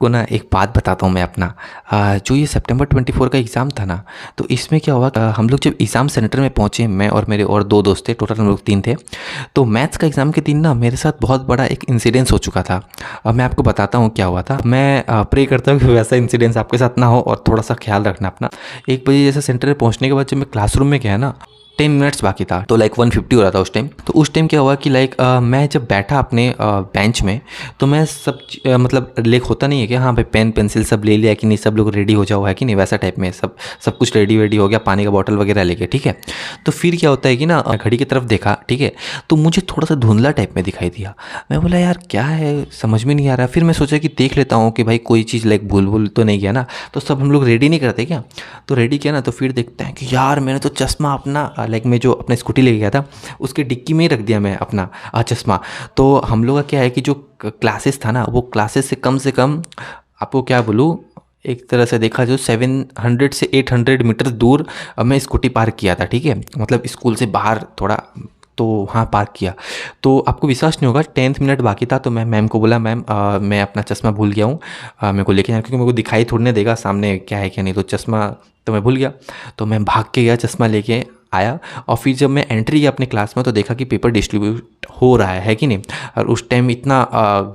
आपको ना एक बात बताता हूँ मैं अपना। जो ये सितंबर 24 का एग्ज़ाम था ना, तो इसमें क्या हुआ, हम लोग जब एग्ज़ाम सेंटर में पहुँचे, मैं और मेरे और 2 दोस्त थे, टोटल हम लोग 3 थे। तो मैथ्स का एग्ज़ाम के दिन ना मेरे साथ बहुत बड़ा एक इंसिडेंस हो चुका था। अब मैं आपको बताता हूँ क्या हुआ था। मैं प्रे करता हूँ कि वैसा इंसिडेंस आपके साथ ना हो और थोड़ा-सा ख्याल रखना अपना। 1 बजे जैसे सेंटर में पहुँचने के बाद जब मैं क्लासरूम में गया ना, 10 मिनट्स बाकी था, तो लाइक 150 हो रहा था उस टाइम। तो उस टाइम क्या हुआ कि लाइक मैं जब बैठा अपने बेंच में, तो मैं मतलब लेक होता नहीं है कि हाँ भाई पेन पेंसिल सब ले लिया कि नहीं, सब लोग रेडी हो जाओ है कि नहीं, वैसा टाइप में सब सब कुछ रेडी वेडी हो गया, पानी का बॉटल वगैरह लेके, ठीक है। तो फिर क्या होता है कि ना घड़ी की तरफ देखा, ठीक है, तो मुझे थोड़ा सा धुंधला टाइप में दिखाई दिया। मैं बोला यार क्या है, समझ में नहीं आ रहा। फिर मैं सोचा कि देख लेता हूँ कि भाई कोई चीज़ लाइक भूल भूल तो नहीं गया ना। तो सब हम लोग रेडी नहीं करते क्या, तो रेडी किया ना, तो फिर देखते हैं कि यार मैंने तो चश्मा अपना लाइक मैं जो अपने स्कूटी लेके गया था उसके डिक्की में ही रख दिया मैं अपना चश्मा। तो हम लोग का क्या है कि जो क्लासेस था ना, वो क्लासेस से कम आपको क्या बोलूँ, एक तरह से देखा जो 700 से 800 मीटर दूर मैं स्कूटी पार्क किया था, ठीक है, मतलब स्कूल से बाहर थोड़ा, तो हाँ पार्क किया। तो आपको विश्वास नहीं होगा, 10th मिनट बाकी था तो मैं मैम को बोला, मैम मैं अपना चश्मा भूल गया हूँ, मेरे को लेके जाना, क्योंकि मेरे को दिखाई थोड़ी ना देगा सामने क्या है क्या नहीं, तो चश्मा तो मैं भूल गया। तो मैं भाग के गया, चश्मा लेके आया, और फिर जब मैं एंट्री किया अपने क्लास में तो देखा कि पेपर डिस्ट्रीब्यूट हो रहा है कि नहीं। और उस टाइम इतना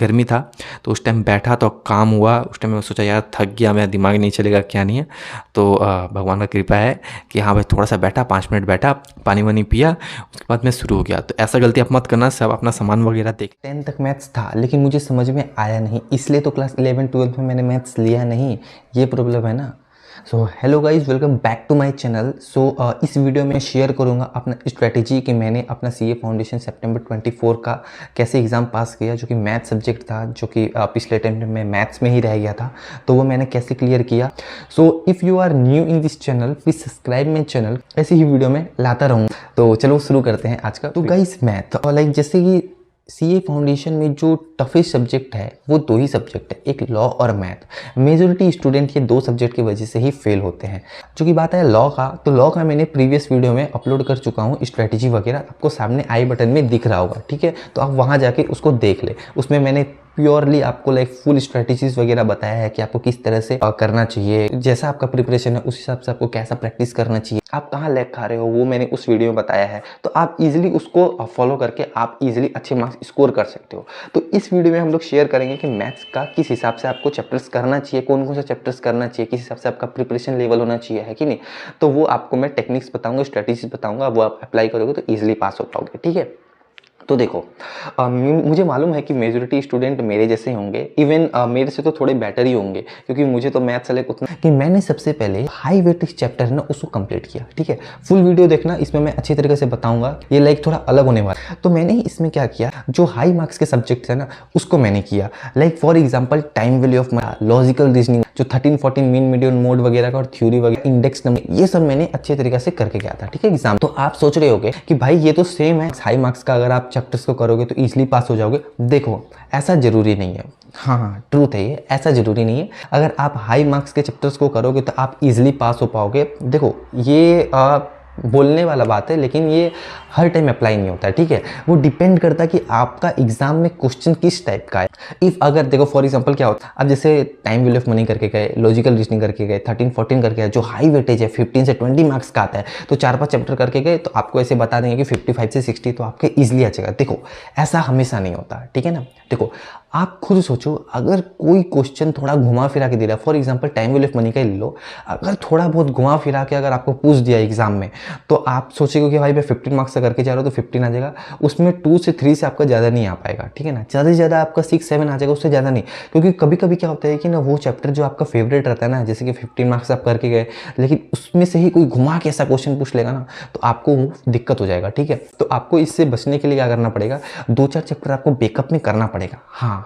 गर्मी था, तो उस टाइम बैठा तो काम हुआ। उस टाइम मैं सोचा यार थक गया, मेरा दिमाग नहीं चलेगा क्या नहीं है। तो भगवान का कृपा है कि हाँ भाई थोड़ा सा बैठा, 5 मिनट बैठा, पानी वानी पिया, उसके बाद मैं शुरू हो गया। तो ऐसा गलती आप मत करना, सब अपना सामान वगैरह देख। 10 तक मैथ्स था लेकिन मुझे समझ में आया नहीं, इसलिए तो क्लास 11-12 में मैंने मैथ्स लिया नहीं, ये प्रॉब्लम है ना। So hello guys, welcome back to my channel. इस वीडियो में शेयर करूंगा अपना स्ट्रेटेजी कि मैंने अपना सीए फाउंडेशन सितंबर 24 का कैसे एग्ज़ाम पास किया, जो कि मैथ सब्जेक्ट था, जो कि पिछले टाइम में मैथ्स में ही रह गया था, तो वो मैंने कैसे क्लियर किया। So if you are new in this channel please subscribe my channel, ऐसी ही वीडियो में लाता रहूँगा। तो चलो शुरू करते हैं आज का। तो गाइज मैथ और लाइक जैसे कि सीए फाउंडेशन में जो टफेस्ट सब्जेक्ट है वो 2 ही सब्जेक्ट है, एक लॉ और मैथ। मेजोरिटी स्टूडेंट ये 2 सब्जेक्ट की वजह से ही फेल होते हैं। जो कि बात है लॉ का, तो लॉ का मैंने प्रीवियस वीडियो में अपलोड कर चुका हूँ, स्ट्रेटेजी वगैरह आपको सामने आई बटन में दिख रहा होगा, ठीक है, तो आप वहाँ जाके उसको देख ले। उसमें मैंने प्योरली आपको लाइक फुल स्ट्रेटेजीज वगैरह बताया है कि आपको किस तरह से करना चाहिए, जैसा आपका प्रिपरेशन है उस हिसाब से आपको कैसा प्रैक्टिस करना चाहिए, आप कहाँ लैग खा रहे हो वो मैंने उस वीडियो में बताया है। तो आप इजीली उसको फॉलो करके आप इजीली अच्छे मार्क्स स्कोर कर सकते हो। तो इस वीडियो में हम लोग शेयर करेंगे कि मैथ्स का किस हिसाब से आपको चैप्टर्स करना चाहिए, कौन कौन सा चैप्टर्स करना चाहिए, किस हिसाब से आपका प्रिपरेशन लेवल होना चाहिए, है कि नहीं। तो वो आपको मैं टेक्निक्स बताऊंगा, स्ट्रेटेजीज बताऊंगा, वो आप अप्लाई करोगे तो ईजिली पास हो पाओगे, ठीक है। तो देखो मुझे मालूम है कि मेजोरिटी स्टूडेंट मेरे जैसे होंगे, इवन मेरे से तो थोड़े बेटर ही होंगे, क्योंकि मुझे तो मैथ्स वाले उतना कि मैंने सबसे पहले हाई वेटेज चैप्टर है ना उसको कंप्लीट किया, ठीक है। फुल वीडियो देखना, इसमें मैं अच्छी तरीके से बताऊंगा, ये लाइक थोड़ा अलग होने वाला। तो मैंने इसमें क्या किया, जो हाई मार्क्स के सब्जेक्ट है ना उसको मैंने किया। Like for example time value of logical reasoning, जो 13-14 मीन मीडियन मोड वगैरह का और थ्योरी वगैरह, इंडेक्स नंबर, ये सब मैंने अच्छे तरीके से करके गया था, ठीक है, एग्जाम। तो आप सोच रहे होगे कि भाई ये तो सेम है, हाई मार्क्स का अगर आप चैप्टर्स को करोगे तो इजीली पास हो जाओगे। देखो ऐसा जरूरी नहीं है, हाँ ट्रूथ है ये, ऐसा जरूरी नहीं है। अगर आप हाई मार्क्स के चैप्टर्स को करोगे तो आप इजीली पास हो पाओगे। देखो ये बोलने वाला बात है, लेकिन ये हर टाइम अप्लाई नहीं होता है, ठीक है। वो डिपेंड करता है कि आपका एग्जाम में क्वेश्चन किस टाइप का है। इफ अगर देखो फॉर एग्जांपल क्या होता है, अब जैसे टाइम वैल्यू ऑफ मनी करके गए, लॉजिकल रीजनिंग करके गए, 13-14 करके गए, जो हाई वेटेज है 15 से 20 मार्क्स का आता है, तो 4-5 चैप्टर करके गए तो आपको ऐसे बता देंगे कि 55 से 60 तो आपके ईजिली आ जाएगा। देखो ऐसा हमेशा नहीं होता, ठीक है ना। देखो आप खुद सोचो, अगर कोई क्वेश्चन थोड़ा घुमा फिरा के दे रहा है, for example time value of money का ले लो, अगर थोड़ा बहुत घुमा फिरा के अगर आपको पूछ दिया एग्जाम में, तो आप सोचेंगे कि भाई मैं 15 मार्क्स से करके जा रहा हूँ तो 15 आ जाएगा, उसमें 2 से 3 से आपका ज़्यादा नहीं आ पाएगा, ठीक है ना। ज़्यादा से ज़्यादा आपका 6-7 आ जाएगा, उससे ज़्यादा नहीं। क्योंकि कभी कभी क्या होता है कि ना वो चैप्टर जो आपका फेवरेट रहता है ना, जैसे कि 15 मार्क्स आप करके गए, लेकिन उसमें से ही कोई घुमा के ऐसा क्वेश्चन पूछ लेगा ना, तो आपको दिक्कत हो जाएगा, ठीक है। तो आपको इससे बचने के लिए क्या करना पड़ेगा, 2-4 चैप्टर आपको बैकअप में करना पड़ेगा। हाँ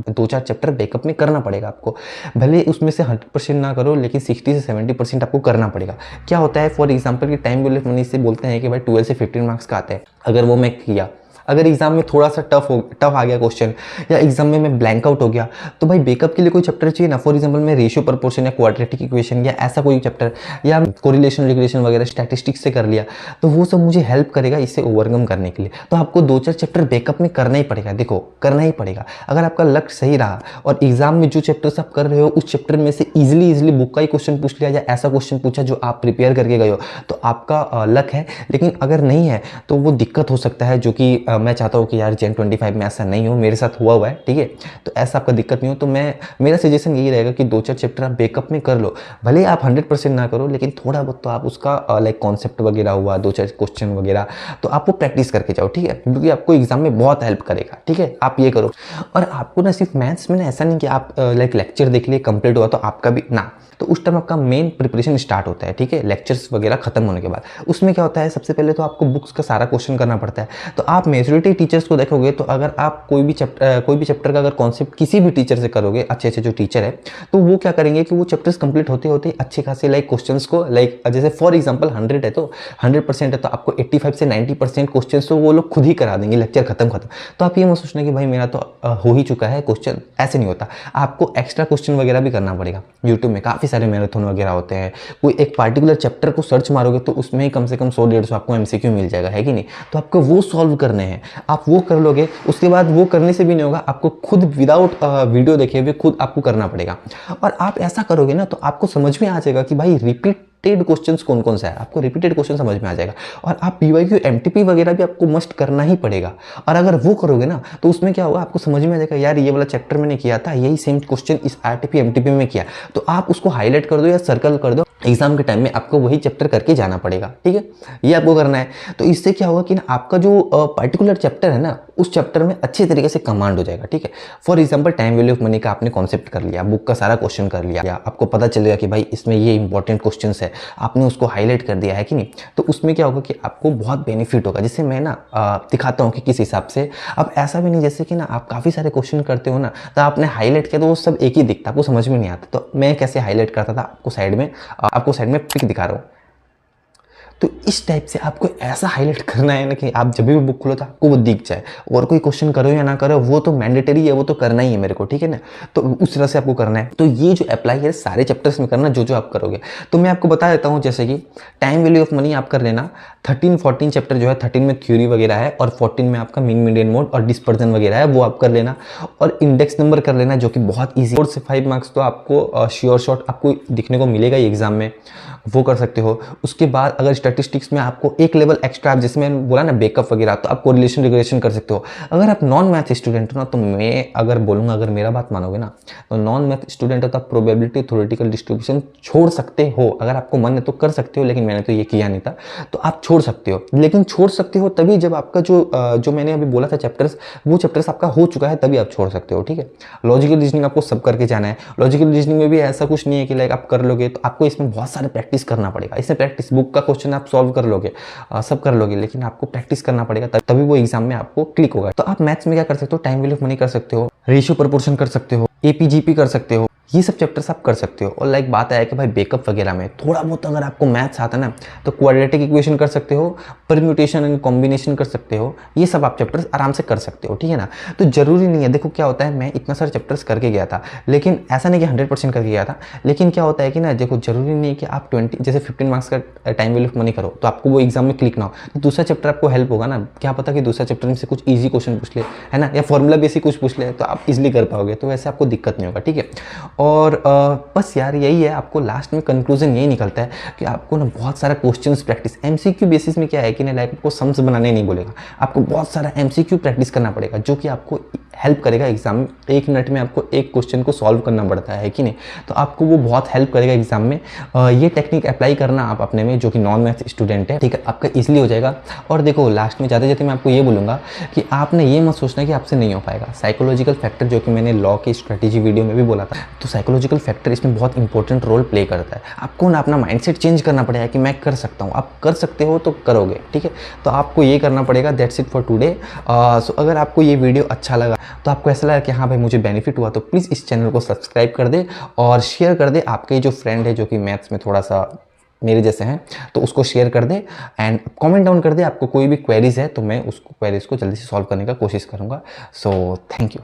2-4 चैप्टर बैकअप में करना पड़ेगा आपको, भले उसमें से 100% ना करो, लेकिन 60 से 70% आपको करना पड़ेगा। क्या होता है फॉर एग्जाम्पल कि टाइम वैल्यू ऑफ मनी से बोलते हैं कि भाई 12 से 15 मार्क्स का आता है, अगर वो मैं किया, अगर एग्जाम में थोड़ा सा टफ आ गया क्वेश्चन, या एग्जाम में मैं ब्लैंक आउट हो गया, तो भाई बैकअप के लिए कोई चैप्टर चाहिए ना। फॉर एग्जांपल मैं रेशियो प्रपोर्शन या क्वाड्रेटिक इक्वेशन या ऐसा कोई चैप्टर, या कोरिलेशन रिग्रेशन वगैरह स्टैटिस्टिक्स से कर लिया, तो वो सब मुझे हेल्प करेगा इससे ओवरकम करने के लिए। तो आपको 2-4 चैप्टर बैकअप में करना ही पड़ेगा, देखो करना ही पड़ेगा। अगर आपका लक्ष्य सही रहा और एग्जाम में जो चैप्टर्स आप कर रहे हो उस चैप्टर में से इजीली बुक का ही क्वेश्चन पूछ लिया, या ऐसा क्वेश्चन पूछा जो आप प्रिपेयर करके गए हो, तो आपका लक है। लेकिन अगर नहीं है तो वो दिक्कत हो सकता है, जो कि मैं चाहता हूँ कि यार Gen 25 में ऐसा नहीं हो। मेरे साथ हुआ है, ठीक है, तो ऐसा आपका दिक्कत नहीं हो। तो मेरा सजेशन यही रहेगा कि 2-4 चैप्टर आप बैकअप में कर लो। भले आप 100% ना करो, लेकिन थोड़ा बहुत तो आप उसका लाइक कॉन्सेप्ट वगैरह हुआ, 2-4 क्वेश्चन वगैरह, तो आप वो प्रैक्टिस करके जाओ, ठीक है, क्योंकि आपको एग्जाम में बहुत हेल्प करेगा, ठीक है। आप ये करो। और आपको ना सिर्फ मैथ्स में ना ऐसा नहीं कि आप लाइक लेक्चर देख लिए कंप्लीट हुआ तो आपका भी ना, तो उस टाइम आपका मेन प्रिपरेशन स्टार्ट होता है, ठीक है, लेक्चर्स वगैरह खत्म होने के बाद। उसमें क्या होता है, सबसे पहले तो आपको बुक्स का सारा क्वेश्चन करना पड़ता है। तो आप मेजॉरिटी टीचर्स को देखोगे, तो अगर आप कोई भी चैप्टर का अगर कॉन्सेप्ट किसी भी टीचर से करोगे, अच्छे जो टीचर है, तो वो क्या करेंगे कि वो चैप्टर्स कंप्लीट होते होते अच्छे खासे लाइक क्वेश्चंस को, लाइक जैसे फॉर एग्जांपल 100 है तो 100% है, तो आपको 85 से 90% क्वेश्चंस तो वो लोग खुद ही करा देंगे लेक्चर खत्म। तो आप ये मत सोचना कि भाई मेरा तो हो ही चुका है क्वेश्चन, ऐसे नहीं होता। आपको एक्स्ट्रा क्वेश्चन वगैरह भी करना पड़ेगा। यूट्यूब में काफ़ी सारे मैराथन वगैरह होते हैं। कोई एक पार्टिकुलर चैप्टर को सर्च मारोगे तो उसमें ही कम से कम 100-150 आपको MCQ मिल जाएगा, है कि नहीं। तो आपको वो सॉल्व करने हैं, आप वो कर लोगे। उसके बाद वो करने से भी नहीं होगा, आपको खुद विदाउट वीडियो देखे हुए खुद आपको करना पड़ेगा। और आप ऐसा करोगे ना तो आपको समझ में आ जाएगा कि भाई रिपीटेड क्वेश्चंस कौन कौन सा है, आपको रिपीटेड क्वेश्चन समझ में आ जाएगा। और आप PYQ MTP वगैरह भी आपको मस्ट करना ही पड़ेगा। और अगर वो करोगे ना तो उसमें क्या होगा, आपको समझ में आ जाएगा यार ये वाला चैप्टर मैंने किया था, यही सेम क्वेश्चन इस RTP MTP में किया। तो आप उसको हाईलाइट कर दो या सर्कल कर दो, एग्जाम के टाइम में आपको वही चैप्टर करके जाना पड़ेगा, ठीक है, ये आपको करना है। तो इससे क्या होगा कि ना आपका जो पर्टिकुलर चैप्टर है ना, उस चैप्टर में अच्छे तरीके से कमांड हो जाएगा, ठीक है। For example time value of money का आपने कॉन्सेप्ट कर लिया, बुक का सारा क्वेश्चन कर लिया, या आपको पता चलेगा कि भाई इसमें ये इंपॉर्टेंट क्वेश्चन है, आपने उसको हाईलाइट कर दिया, है कि नहीं। तो उसमें क्या होगा कि आपको बहुत बेनिफिट होगा। जिससे मैं ना दिखाता हूँ कि किस हिसाब से। अब ऐसा भी नहीं जैसे कि ना आप काफ़ी सारे क्वेश्चन करते हो ना, तो आपने हाईलाइट किया तो वो सब एक ही दिखता, आपको समझ में नहीं आता। तो मैं कैसे हाईलाइट करता था, आपको साइड में पिक दिखा रहा हूँ। तो इस टाइप से आपको ऐसा हाईलाइट करना है ना कि आप जब भी बुक खोलो तो आपको वो दिख जाए। और कोई क्वेश्चन करो या ना करो वो तो मैंडेटरी है, वो तो करना ही है मेरे को, ठीक है ना। तो उस तरह से आपको करना है। तो ये जो अप्लाई है सारे चैप्टर्स में करना, जो आप करोगे। तो मैं आपको बता देता हूँ, जैसे कि टाइम वैल्यू ऑफ मनी आप कर लेना। 13-14 चैप्टर जो है, 13 में थ्योरी वगैरह है और 14 में आपका मीन मीडियन मोड और डिस्पर्जन वगैरह है, वो आप कर लेना। और इंडेक्स नंबर कर लेना, जो कि बहुत ईजी, 4 से 5 मार्क्स तो आपको श्योर शॉट आपको दिखने को मिलेगा ही एग्जाम में, वो कर सकते हो। उसके बाद अगर स्टैटिस्टिक्स में आपको एक लेवल एक्स्ट्रा, जैसे मैंने बोला ना बैकअप वगैरह, तो आप कोरिलेशन रिग्रेशन कर सकते हो। अगर आप नॉन मैथ स्टूडेंट हो ना, तो मैं अगर बोलूँगा, अगर मेरा बात मानोगे ना, तो नॉन मैथ स्टूडेंट हो तो आप प्रोबेबिलिटी थ्योरेटिकल डिस्ट्रीब्यूशन छोड़ सकते हो। अगर आपको मन है तो कर सकते हो, लेकिन मैंने तो ये किया नहीं था, तो आप छोड़ सकते हो। लेकिन छोड़ सकते हो तभी जब आपका जो मैंने अभी बोला था चैप्टर्स, वो चैप्टर्स आपका हो चुका है, तभी आप छोड़ सकते हो, ठीक है। लॉजिकल रीजनिंग आपको सब करके जाना है। लॉजिकल रीजनिंग में भी ऐसा कुछ नहीं है कि लाइक आप कर लोगे, तो आपको इसमें बहुत सारे प्रैक्टिस करना पड़ेगा। इसमें प्रैक्टिस, बुक का क्वेश्चन आप सॉल्व कर लोगे, सब कर लोगे, लेकिन आपको प्रैक्टिस करना पड़ेगा, तभी वो एग्जाम में आपको क्लिक होगा। तो आप मैथ्स में क्या कर सकते हो, टाइम वैल्यू ऑफ मनी कर सकते हो, रेशियो प्रोपोर्शन कर सकते हो, APGP कर सकते हो, ये सब चैप्टर्स आप कर सकते हो। और लाइक बात है कि भाई बैकअप वगैरह में थोड़ा बहुत अगर आपको मैथ्स आता है ना, तो क्वाड्रेटिक इक्वेशन कर सकते हो, परम्यूटेशन एंड कॉम्बिनेशन कर सकते हो, ये सब आप चैप्टर्स आराम से कर सकते हो, ठीक है ना। तो जरूरी नहीं है, देखो क्या होता है, मैं इतना सारे चैप्टर्स करके गया था, लेकिन ऐसा नहीं कि 100% करके गया था। लेकिन क्या होता है कि ना, देखो जरूरी नहीं है कि आप 15 मार्क्स का टाइम वैल्यू ऑफ मनी करो तो आपको वो एग्जाम में क्लिक ना हो। तो दूसरा चैप्टर आपको हेल्प होगा ना, क्या पता कि दूसरा चैप्टर में से कुछ ईजी क्वेश्चन पूछ ले, है ना, या फॉर्मूला बेसिक कुछ पूछ ले, तो आप इजिली कर पाओगे, तो वैसे आपको दिक्कत नहीं होगा, ठीक है। और बस यार यही है, आपको लास्ट में कंक्लूजन यही निकलता है कि आपको ना बहुत सारा क्वेश्चंस प्रैक्टिस, MCQ बेसिस में क्या है कि ना, लाइक आपको सम्स बनाने नहीं बोलेगा, आपको बहुत सारा MCQ प्रैक्टिस करना पड़ेगा, जो कि आपको हेल्प करेगा एग्जाम में। 1 मिनट में आपको एक क्वेश्चन को सॉल्व करना पड़ता है कि नहीं, तो आपको वो बहुत हेल्प करेगा एग्जाम में। ये टेक्निक अप्लाई करना आप अपने में, जो कि नॉन मैथ स्टूडेंट है, ठीक है, आपका ईजिली हो जाएगा। और देखो लास्ट में जाते जाते मैं आपको ये बोलूँगा कि आपने ये मत सोचना कि आपसे नहीं हो पाएगा। साइकोलॉजिकल फैक्टर, जो कि मैंने लॉ की स्ट्रेटेजी वीडियो में भी बोला था, तो साइकोलॉजिकल फैक्टर इसमें बहुत इंपॉर्टेंट रोल प्ले करता है। आपको ना अपना माइंडसेट चेंज करना पड़ेगा कि मैं कर सकता हूँ। आप कर सकते हो तो करोगे, ठीक है। तो आपको ये करना पड़ेगा। That's it for today. So अगर आपको ये वीडियो अच्छा लगा, तो आपको ऐसा लगा कि हाँ भाई मुझे बेनिफिट हुआ, तो प्लीज़ इस चैनल को सब्सक्राइब कर दे और शेयर कर दे। आपके जो फ्रेंड है जो कि मैथ्स में थोड़ा सा मेरे जैसे हैं तो उसको शेयर कर दे एंड कमेंट डाउन कर दे। आपको कोई भी क्वेरीज है तो मैं उसको क्वेरीज को जल्दी से सॉल्व करने का कोशिश करूँगा। So thank you.